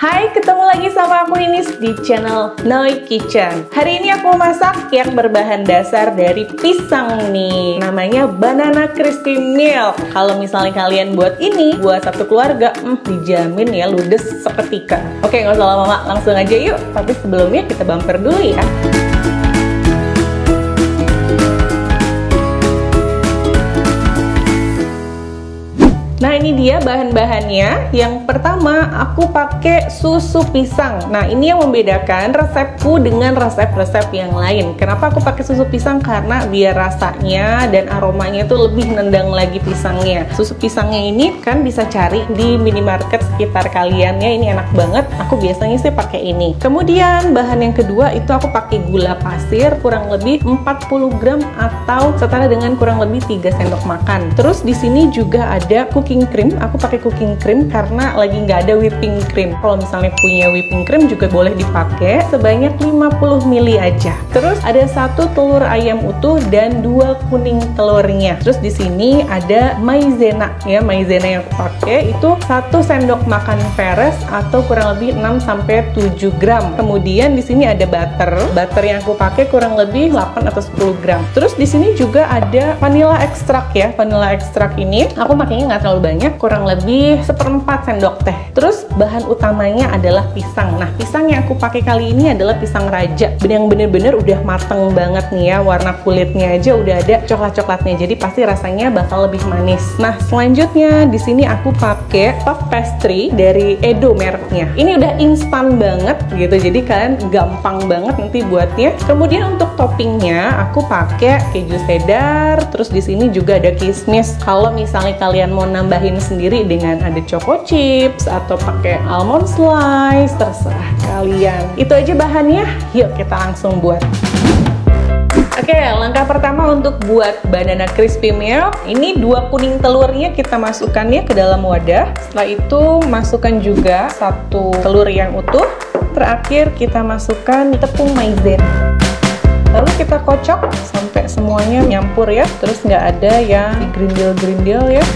Hai, ketemu lagi sama aku Ninis di channel Noi Kitchen. Hari ini aku masak yang berbahan dasar dari pisang nih. Namanya banana crispy milk. Kalau misalnya kalian buat ini buat satu keluarga, dijamin ya ludes seketika. Oke, nggak usah lama-lama, langsung aja yuk. Tapi sebelumnya kita bumper dulu ya. Nah, ini dia bahan-bahannya. Yang pertama, aku pakai susu pisang. Nah, ini yang membedakan resepku dengan resep-resep yang lain. Kenapa aku pakai susu pisang? Karena biar rasanya dan aromanya itu lebih nendang lagi pisangnya. Susu pisangnya ini kan bisa cari di minimarket sekitar kalian ya. Ini enak banget. Aku biasanya sih pakai ini. Kemudian bahan yang kedua itu aku pakai gula pasir kurang lebih 40 gram atau setara dengan kurang lebih 3 sendok makan. Terus di sini juga ada cooking cream. Aku pakai cooking cream karena lagi nggak ada whipping cream. Kalau misalnya punya whipping cream juga boleh dipakai sebanyak 50 ml aja. Terus ada 1 telur ayam utuh dan 2 kuning telurnya. Terus di sini ada maizena ya. Maizena yang aku pakai itu 1 sendok makan peres atau kurang lebih 6-7 gram. Kemudian di sini ada butter. Butter yang aku pakai kurang lebih 8 atau 10 gram. Terus di sini juga ada vanilla ekstrak ya. Vanilla ekstrak ini aku pakainya nggak terlalu banyak, kurang lebih 1/4 sendok teh. Terus bahan utamanya adalah pisang. Nah, pisang yang aku pakai kali ini adalah pisang raja. Yang bener-bener udah mateng banget nih ya. Warna kulitnya aja udah ada coklat-coklatnya. Jadi pasti rasanya bakal lebih manis. Nah, selanjutnya di sini aku pakai puff pastry dari Edo mereknya. Ini udah instan banget gitu. Jadi kalian gampang banget nanti buatnya. Kemudian untuk toppingnya aku pakai keju cheddar. Terus di sini juga ada kismis. Kalau misalnya kalian mau nambahin sendiri dengan ada choco chips atau pakai almond slice, terserah kalian. Itu aja bahannya. Yuk kita langsung buat. Oke, langkah pertama untuk buat banana crispy milk. Ini 2 kuning telurnya kita masukkan ya ke dalam wadah. Setelah itu masukkan juga 1 telur yang utuh. Terakhir kita masukkan tepung maizena. Lalu kita kocok sampai semuanya nyampur ya. Terus nggak ada yang grindel-grindel ya.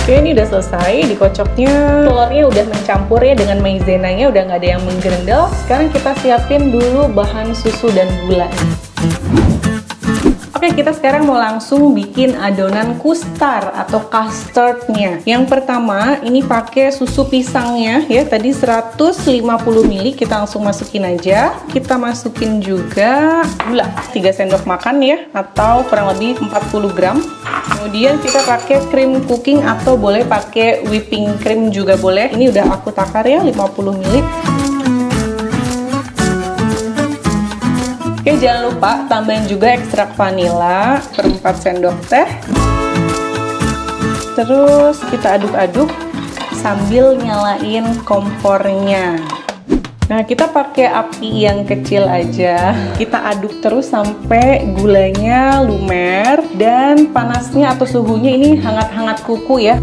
Oke, ini udah selesai dikocoknya. Telurnya udah mencampur ya dengan maizenanya, udah nggak ada yang menggerendel. Sekarang kita siapin dulu bahan susu dan gula. Oke, kita sekarang mau langsung bikin adonan kustar atau custardnya. Yang pertama, ini pakai susu pisangnya ya. Tadi 150 ml, kita langsung masukin aja. Kita masukin juga gula 3 sendok makan ya, atau kurang lebih 40 gram. Kemudian kita pakai cream cooking atau boleh pakai whipping cream juga boleh. Ini udah aku takar ya, 50 ml. Oke, jangan lupa tambahin juga ekstrak vanila 1/4 sendok teh. Terus kita aduk-aduk sambil nyalain kompornya. Nah, kita pakai api yang kecil aja. Kita aduk terus sampai gulanya lumer dan panasnya atau suhunya ini hangat-hangat kuku ya.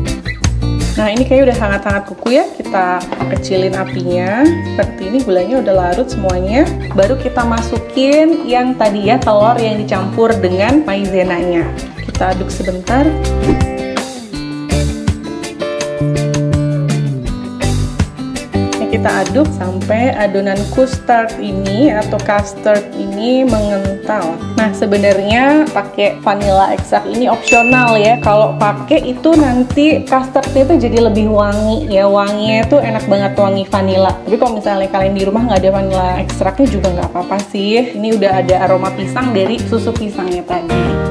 Nah, ini kayaknya udah hangat-hangat kuku ya. Kita kecilin apinya. Seperti ini, gulanya udah larut semuanya. Baru kita masukin yang tadi ya, telur yang dicampur dengan maizenanya. Kita aduk sebentar. Kita aduk sampai adonan custard ini atau custard ini mengental. Nah, sebenarnya pakai vanilla ekstrak ini opsional ya. Kalau pakai itu nanti custardnya itu jadi lebih wangi ya. Wanginya itu enak banget, wangi vanilla. Tapi kalau misalnya kalian di rumah nggak ada vanilla ekstraknya juga nggak apa-apa sih. Ini udah ada aroma pisang dari susu pisangnya tadi.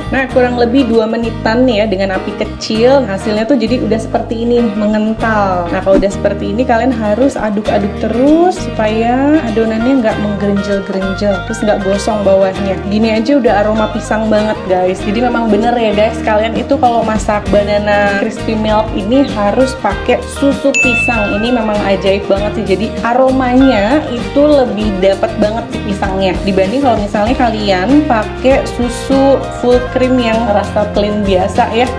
Nah, kurang lebih 2 menitan nih ya dengan api kecil. Hasilnya tuh jadi udah seperti ini, mengental. Nah, kalau udah seperti ini kalian harus aduk-aduk terus supaya adonannya nggak menggerenjel-gerenjel, terus nggak gosong bawahnya. Gini aja udah aroma pisang banget guys. Jadi memang bener ya guys, kalian itu kalau masak banana crispy milk ini harus pakai susu pisang. Ini memang ajaib banget sih. Jadi aromanya itu lebih dapat banget di pisangnya dibanding kalau misalnya kalian pakai susu full cream yang rasa plain biasa ya.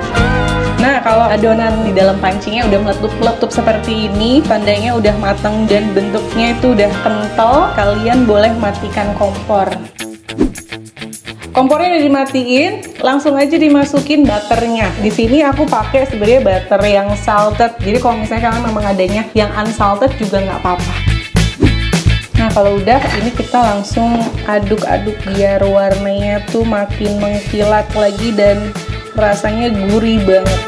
Nah, kalau adonan di dalam pancingnya udah meletup-meletup seperti ini, tandanya udah matang dan bentuknya itu udah kental, kalian boleh matikan kompor. Kompornya udah dimatiin, langsung aja dimasukin butternya. Di sini aku pakai sebenarnya butter yang salted. Jadi kalau misalnya kalian memang adanya yang unsalted juga nggak apa-apa. Nah kalau udah, ini kita langsung aduk-aduk biar warnanya tuh makin mengkilat lagi dan rasanya gurih banget.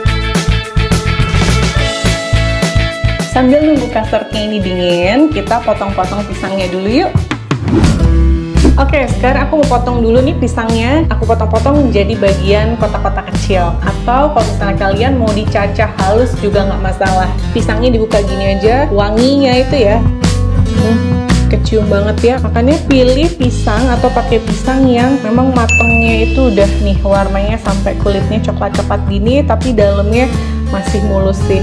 Sambil nunggu custardnya ini dingin, kita potong-potong pisangnya dulu yuk. Oke, sekarang aku mau potong dulu nih pisangnya. Aku potong-potong menjadi bagian kotak-kotak kecil. Atau kalau misalnya kalian mau dicacah halus juga nggak masalah. Pisangnya dibuka gini aja, wanginya itu ya. Kecium banget ya. Makanya pilih pisang atau pakai pisang yang memang matangnya itu udah nih warnanya sampai kulitnya coklat-coklat gini, tapi dalamnya masih mulus sih.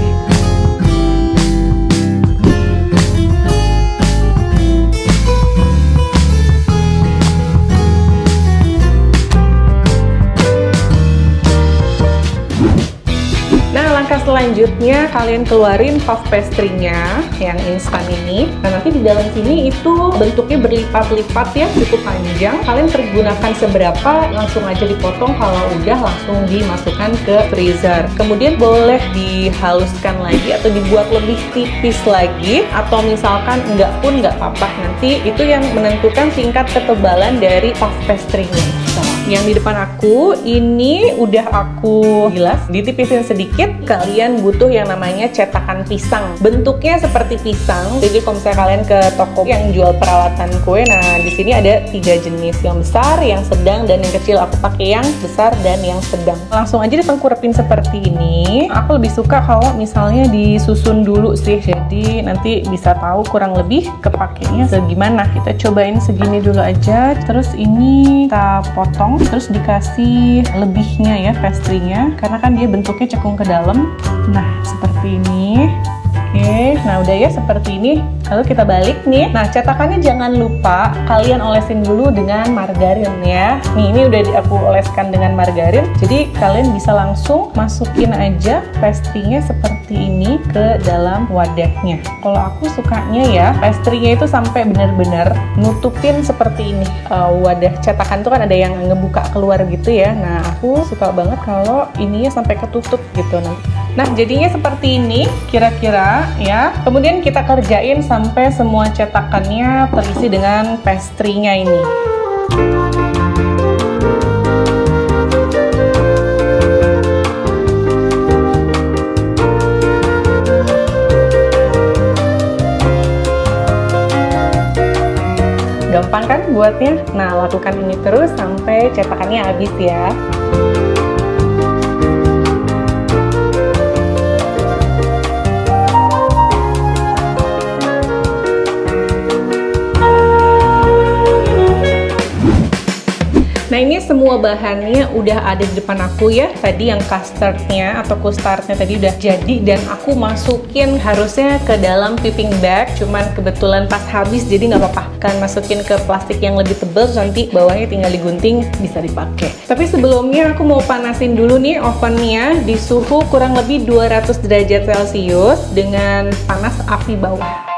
Selanjutnya kalian keluarin puff pastry-nya yang instan ini. Nah nanti di dalam sini itu bentuknya berlipat-lipat ya, cukup panjang. Kalian pergunakan seberapa, langsung aja dipotong. Kalau udah langsung dimasukkan ke freezer. Kemudian boleh dihaluskan lagi atau dibuat lebih tipis lagi, atau misalkan enggak pun nggak apa-apa. Nanti itu yang menentukan tingkat ketebalan dari puff pastry-nya. Yang di depan aku ini udah aku gilas, ditipisin sedikit. Kalian butuh yang namanya cetakan pisang. Bentuknya seperti pisang. Jadi kalau misalnya kalian ke toko yang jual peralatan kue, nah di sini ada 3 jenis, yang besar, yang sedang, dan yang kecil. Aku pakai yang besar dan yang sedang. Langsung aja ditengkurapin seperti ini. Aku lebih suka kalau misalnya disusun dulu sih. Jadi nanti bisa tahu kurang lebih kepakainya segimana. Kita cobain segini dulu aja. Terus ini kita potong. Terus dikasih lebihnya ya pastry-nya, karena kan dia bentuknya cekung ke dalam. Nah seperti ini. Oke, nah udah ya seperti ini. Lalu kita balik nih. Nah cetakannya jangan lupa kalian olesin dulu dengan margarin ya. Nih ini udah aku oleskan dengan margarin. Jadi kalian bisa langsung masukin aja pastry-nya seperti ini ke dalam wadahnya. Kalau aku sukanya ya pastry-nya itu sampai benar-benar nutupin seperti ini. Wadah cetakan tuh kan ada yang ngebuka keluar gitu ya. Nah aku suka banget kalau ininya sampai ketutup gitu nanti. Nah jadinya seperti ini kira-kira ya. Kemudian kita kerjain sampai semua cetakannya terisi dengan pastry-nya ini. Gampang kan buatnya? Nah lakukan ini terus sampai cetakannya habis ya. Nah ini semua bahannya udah ada di depan aku ya. Tadi yang custardnya atau custardnya tadi udah jadi dan aku masukin harusnya ke dalam piping bag. Cuman kebetulan pas habis jadi nggak apa-apa. Kalian masukin ke plastik yang lebih tebal, nanti bawahnya tinggal digunting bisa dipakai. Tapi sebelumnya aku mau panasin dulu nih ovennya di suhu kurang lebih 200 derajat Celcius dengan panas api bawah.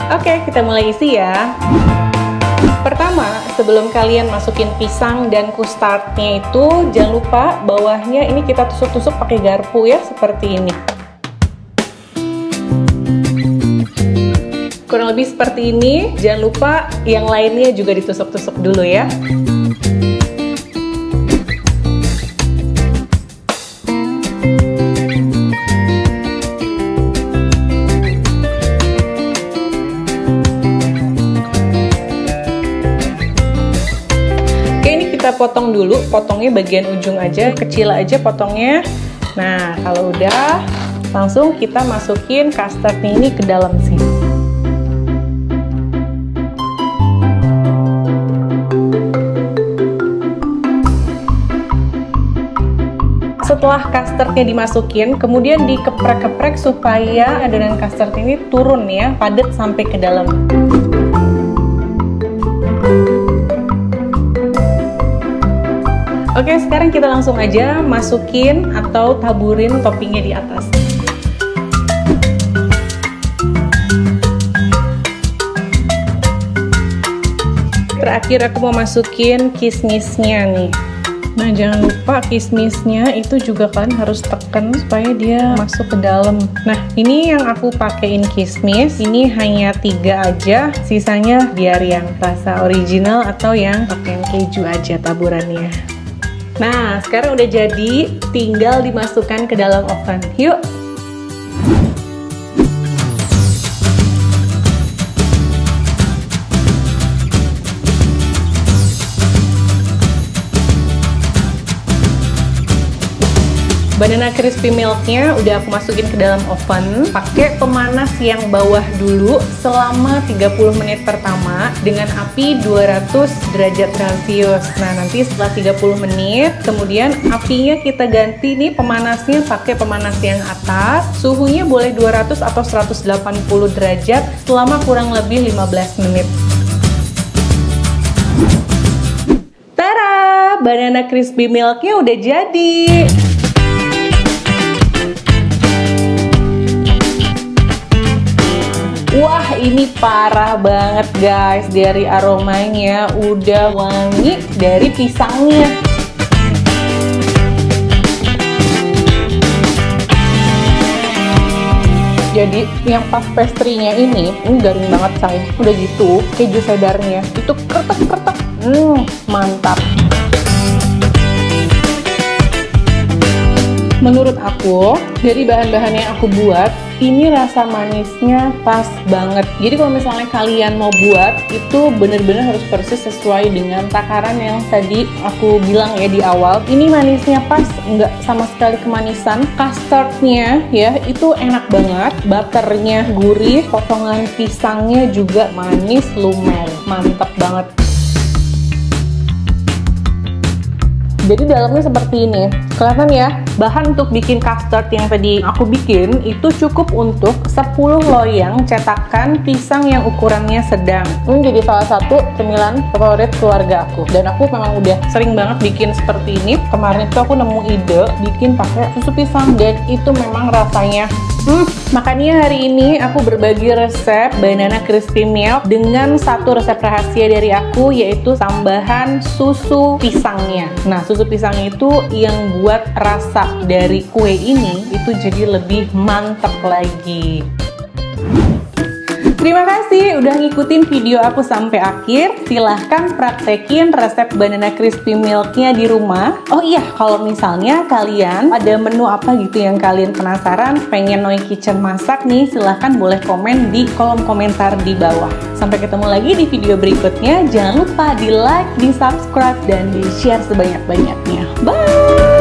Oke, kita mulai isi ya. Pertama, sebelum kalian masukin pisang dan custardnya itu, jangan lupa bawahnya ini kita tusuk-tusuk pakai garpu ya, seperti ini. Kurang lebih seperti ini. Jangan lupa yang lainnya juga ditusuk-tusuk dulu ya. Kita potong dulu, potongnya bagian ujung aja, kecil aja potongnya. Nah, kalau udah, langsung kita masukin custardnya ini ke dalam sini. Setelah custardnya dimasukin, kemudian dikeprek-keprek supaya adonan custard ini turun ya, padat sampai ke dalam. Oke, sekarang kita langsung aja masukin atau taburin toppingnya di atas. terakhir aku mau masukin kismisnya nih. Nah, jangan lupa kismisnya itu juga kan harus tekan supaya dia masuk ke dalam. Nah, ini yang aku pakein kismis, ini hanya 3 aja, sisanya biar yang rasa original atau yang pakai keju aja taburannya. Nah, sekarang udah jadi, tinggal dimasukkan ke dalam oven. Yuk! Banana crispy milknya udah aku masukin ke dalam oven. Pakai pemanas yang bawah dulu selama 30 menit pertama dengan api 200 derajat celcius. Nah, nanti setelah 30 menit, kemudian apinya kita ganti nih, pemanasnya pakai pemanas yang atas. Suhunya boleh 200 atau 180 derajat selama kurang lebih 15 menit. Tara! Banana crispy milknya udah jadi. Wah, ini parah banget guys, dari aromanya udah wangi dari pisangnya. Jadi yang puff pastry-nya ini garing banget say. Udah gitu, keju cheddarnya itu kretek-kretek. Mantap. Menurut aku, dari bahan-bahan yang aku buat, ini rasa manisnya pas banget. Jadi kalau misalnya kalian mau buat, itu bener-bener harus persis sesuai dengan takaran yang tadi aku bilang ya di awal. Ini manisnya pas, nggak sama sekali kemanisan. Custardnya ya, itu enak banget. Butternya gurih, potongan pisangnya juga manis, lumer. Mantap banget. Jadi dalamnya seperti ini. Kelihatan ya, bahan untuk bikin custard yang tadi aku bikin itu cukup untuk 10 loyang cetakan pisang yang ukurannya sedang. Ini jadi salah satu cemilan favorit keluarga aku. Dan aku memang udah sering banget bikin seperti ini. Kemarin itu aku nemu ide bikin pakai susu pisang dan itu memang rasanya makanya hari ini aku berbagi resep banana crispy milk dengan satu resep rahasia dari aku, yaitu tambahan susu pisangnya. Nah, susu pisangnya itu yang buat rasa dari kue ini itu jadi lebih mantap lagi. Terima kasih udah ngikutin video aku sampai akhir. Silahkan praktekin resep banana crispy milknya di rumah. Oh iya, kalau misalnya kalian ada menu apa gitu yang kalian penasaran, pengen Noi Kitchen masak nih, silahkan boleh komen di kolom komentar di bawah. Sampai ketemu lagi di video berikutnya. Jangan lupa di like, di subscribe, dan di share sebanyak-banyaknya. Bye!